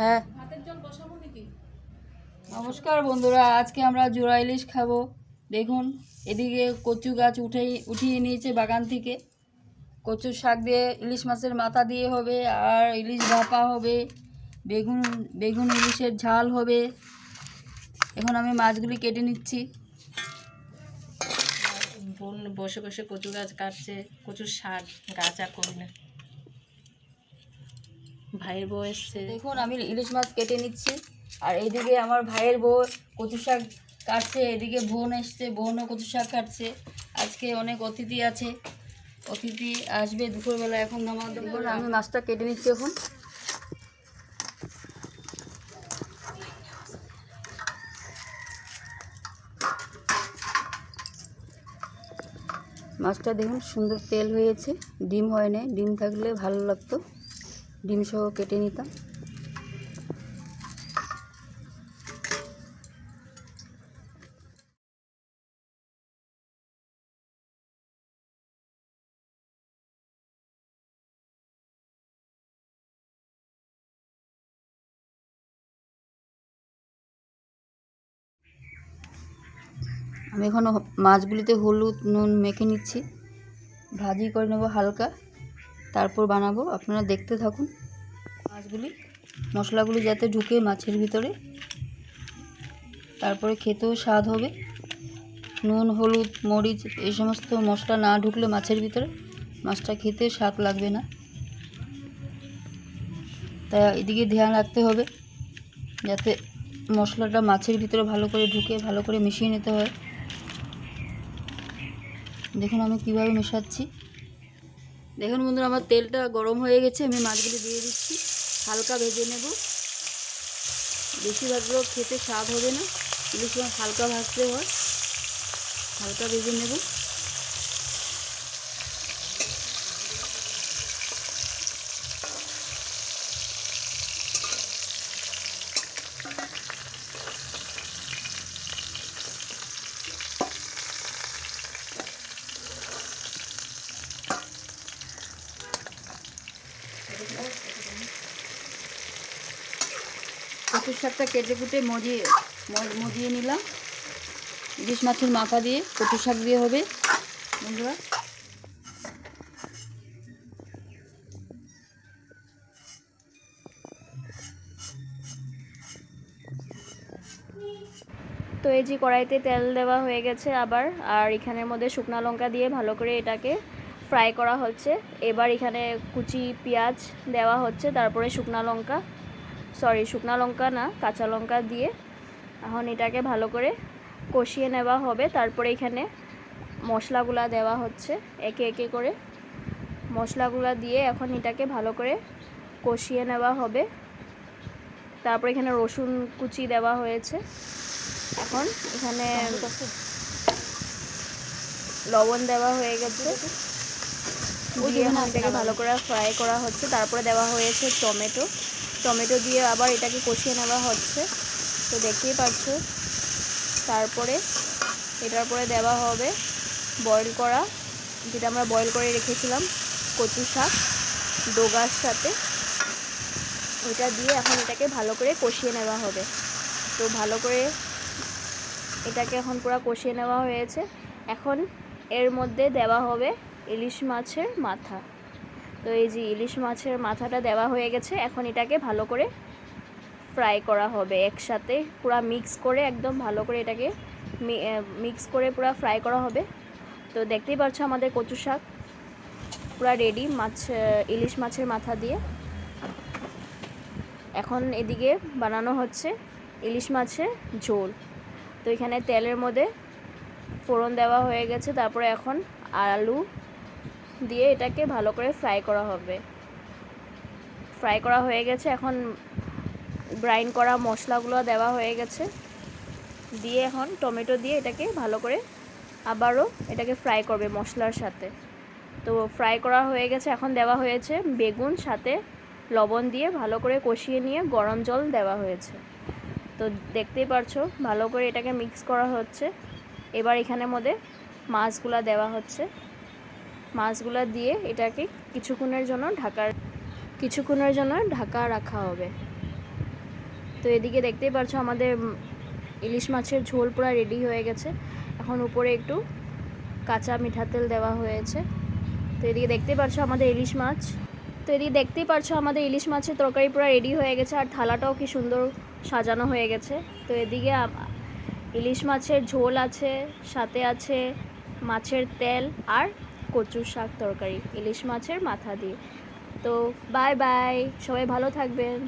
হ্যাঁ, নমস্কার বন্ধুরা, আজকে আমরা জোড়া ইলিশ খাবো। দেখুন, এদিকে কচু গাছ উঠিয়ে নিয়েছে বাগান থেকে। কচুর শাক দিয়ে ইলিশ মাছের মাথা দিয়ে হবে, আর ইলিশ ভাপা হবে, বেগুন বেগুন ইলিশের ঝাল হবে। এখন আমি মাছগুলি কেটে নিচ্ছি। বোন বসে বসে কচু গাছ কাটছে, কচুর শাক গাছ আর করি না। ভাইয়ের বউ এসছে, দেখুন আমি ইলিশ মাছ কেটে নিচ্ছি, আর এইদিকে আমার ভাইয়ের বউ কচু শাক কাটছে। এদিকে বোন এসছে, বোনও কচু শাক কাটছে। আজকে অনেক অতিথি আছে, অতিথি আসবে দুপুরবেলা। এখন দেখুন আমি মাছটা কেটে নিচ্ছি। এখন মাছটা দেখুন সুন্দর তেল হয়েছে, ডিম হয় না। ডিম থাকলে ভালো লাগতো, ডিম সহ কেটে নিতাম। আমি এখন মাছগুলিতে হলুদ নুন মেখে নিচ্ছি, ভাজি করে নেবো হালকা, তারপর বানাবো। আপনারা দেখতে থাকুন। মাছগুলি মশলাগুলি যাতে ঢুকে মাছের ভিতরে, তারপরে খেতেও স্বাদ হবে। নুন হলুদ মরিচ এই সমস্ত মশলা না ঢুকলে মাছের ভিতরে মাছটা খেতে স্বাদ লাগবে না। তাই এদিকে ধ্যান রাখতে হবে যাতে মশলাটা মাছের ভিতরে ভালো করে ঢুকে, ভালো করে মিশিয়ে নিতে হয়। দেখুন আমি কিভাবে মেশাচ্ছি। দেখুন বন্ধুরা, আমার তেলটা গরম হয়ে গেছে। আমি মাছগুলি দিয়ে দিচ্ছি, হালকা ভেজে নেব। বেশি ভাজলেও খেতে স্বাদ হবে না, ইলিশ মাছ হালকা ভাজতে হয়। হালকা ভেজে নেব। কচুর শাকটা কেটে কুটে মজিয়ে নিলাম। ইলিশ মাছের মাথা দিয়ে কচুর শাক দিয়ে হবে বন্ধুরা। তো এই যে কড়াইতে তেল দেওয়া হয়ে গেছে আবার, আর এখানের মধ্যে শুকনো লঙ্কা দিয়ে ভালো করে এটাকে ফ্রাই করা হচ্ছে। এবার এখানে কুচি পেঁয়াজ দেওয়া হচ্ছে, তারপরে শুকনো লঙ্কা না, কাঁচা লঙ্কা দিয়ে এখন এটাকে ভালো করে কষিয়ে নেওয়া হবে। তারপরে এখানে মশলাগুলা দেওয়া হচ্ছে একে একে করে। মশলাগুলা দিয়ে এখন এটাকে ভালো করে কষিয়ে নেওয়া হবে। তারপরে এখানে রসুন কুচি দেওয়া হয়েছে। এখন এখানে লবণ দেওয়া হয়ে গেছে, দিয়ে এটাকে ভালো করে ফ্রাই করা হচ্ছে। তারপরে দেওয়া হয়েছে টমেটো দিয়ে আবার এটাকে কষিয়ে নেওয়া হচ্ছে। তো দেখতেই পাচ্ছ। তারপরে এটার পরে দেওয়া হবে বয়েল করা, যেটা আমরা বয়েল করে রেখেছিলাম কচু শাক ডোগার সাথে, ওইটা দিয়ে এখন এটাকে ভালো করে কষিয়ে নেওয়া হবে। তো ভালো করে এটাকে এখন পুরো কষিয়ে নেওয়া হয়েছে। এখন এর মধ্যে দেওয়া হবে ইলিশ মাছের মাথা। তো এই যে ইলিশ মাছের মাথাটা দেওয়া হয়ে গেছে, এখন এটাকে ভালো করে ফ্রাই করা হবে একসাথে, পুরো মিক্স করে, একদম ভালো করে এটাকে মিক্স করে পুরো ফ্রাই করা হবে। তো দেখতেই পাচ্ছ আমাদের কচু শাক পুরো রেডি ইলিশ মাছের মাথা দিয়ে। এখন এদিকে বানানো হচ্ছে ইলিশ মাছের ঝোল। তো এখানে তেলের মধ্যে ফোড়ন দেওয়া হয়ে গেছে, তারপরে এখন আলু দিয়ে এটাকে ভালো করে ফ্রাই করা হবে। ফ্রাই করা হয়ে গেছে, এখন গ্রাইন্ড করা মশলাগুলো দেওয়া হয়ে গেছে, দিয়ে এখন টমেটো দিয়ে এটাকে ভালো করে আবারও এটাকে ফ্রাই করবে মশলার সাথে। তো ফ্রাই করা হয়ে গেছে, এখন দেওয়া হয়েছে বেগুন, সাথে লবণ দিয়ে ভালো করে কষিয়ে নিয়ে গরম জল দেওয়া হয়েছে। তো দেখতেই পারছো ভালো করে এটাকে মিক্স করা হচ্ছে। এবার এখানের মধ্যে মাছগুলা দেওয়া হচ্ছে। মাছগুলা দিয়ে এটাকে কিছুক্ষণের জন্য ঢাকা রাখা হবে। তো এদিকে দেখতেই পারছো আমাদের ইলিশ মাছের ঝোল পুরো রেডি হয়ে গেছে। এখন উপরে একটু কাঁচা মিঠা তেল দেওয়া হয়েছে। তো এদিকে দেখতেই পারছো আমাদের ইলিশ মাছের তরকারি পুরো রেডি হয়ে গেছে, আর থালাটাও কি সুন্দর সাজানো হয়ে গেছে। তো এদিকে ইলিশ মাছের ঝোল আছে, সাথে আছে মাছের তেল আর কচুর শাক তরকারি ইলিশ মাছের মাথা দিয়ে। তো বাই বাই, সবাই ভালো থাকবেন।